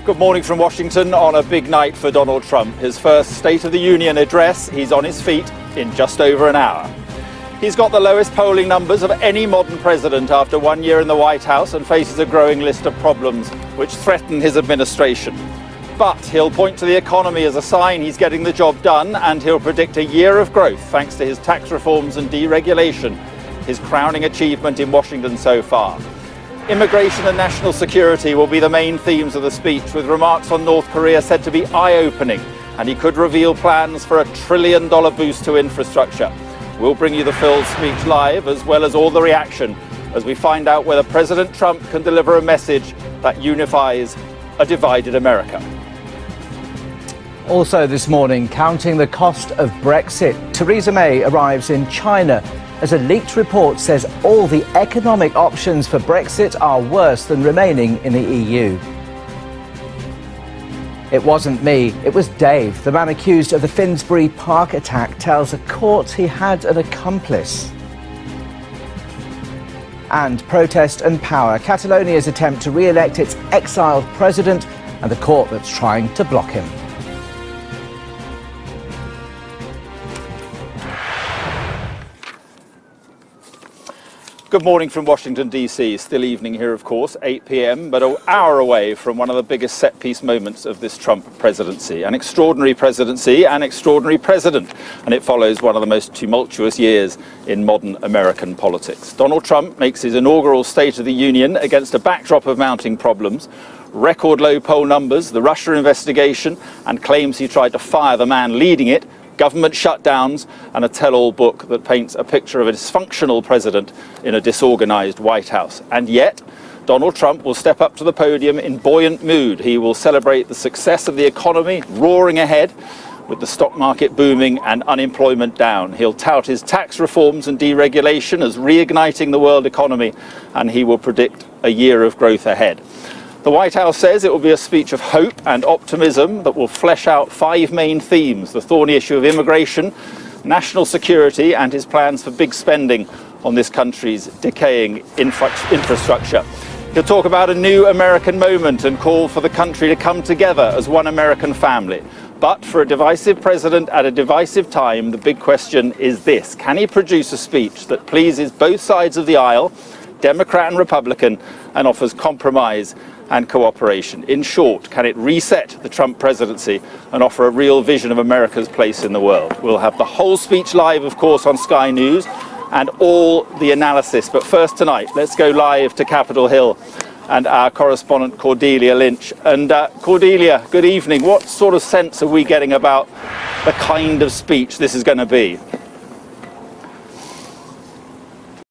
Good morning from Washington on a big night for Donald Trump. His first State of the Union address. He's on his feet in just over an hour. He's got the lowest polling numbers of any modern president after 1 year in the White House and faces a growing list of problems which threaten his administration. But he'll point to the economy as a sign he's getting the job done, and he'll predict a year of growth thanks to his tax reforms and deregulation, his crowning achievement in Washington so far. Immigration and national security will be the main themes of the speech, with remarks on North Korea said to be eye-opening, and he could reveal plans for a $1 trillion boost to infrastructure. We'll bring you the full speech live, as well as all the reaction, as we find out whether President Trump can deliver a message that unifies a divided America. Also this morning, counting the cost of Brexit, Theresa May arrives in China as a leaked report says all the economic options for Brexit are worse than remaining in the EU. It wasn't me, it was Dave. The man accused of the Finsbury Park attack tells a court he had an accomplice. And protest and power. Catalonia's attempt to re-elect its exiled president and the court that's trying to block him. Good morning from Washington, D.C. Still evening here, of course, 8 p.m, but an hour away from one of the biggest set-piece moments of this Trump presidency. An extraordinary presidency, an extraordinary president, and it follows one of the most tumultuous years in modern American politics. Donald Trump makes his inaugural State of the Union against a backdrop of mounting problems, record low poll numbers, the Russia investigation, and claims he tried to fire the man leading it, government shutdowns, and a tell-all book that paints a picture of a dysfunctional president in a disorganized White House. And yet, Donald Trump will step up to the podium in buoyant mood. He will celebrate the success of the economy roaring ahead, with the stock market booming and unemployment down. He'll tout his tax reforms and deregulation as reigniting the world economy, and he will predict a year of growth ahead. The White House says it will be a speech of hope and optimism that will flesh out 5 main themes: the thorny issue of immigration, national security, and his plans for big spending on this country's decaying infrastructure. He'll talk about a new American moment and call for the country to come together as one American family. But for a divisive president at a divisive time, the big question is this: can he produce a speech that pleases both sides of the aisle, Democrat and Republican, and offers compromise and cooperation? In short, can it reset the Trump presidency and offer a real vision of America's place in the world? We'll have the whole speech live, of course, on Sky News and all the analysis. But first tonight, let's go live to Capitol Hill and our correspondent Cordelia Lynch. And Cordelia, good evening. What sort of sense are we getting about the kind of speech this is going to be?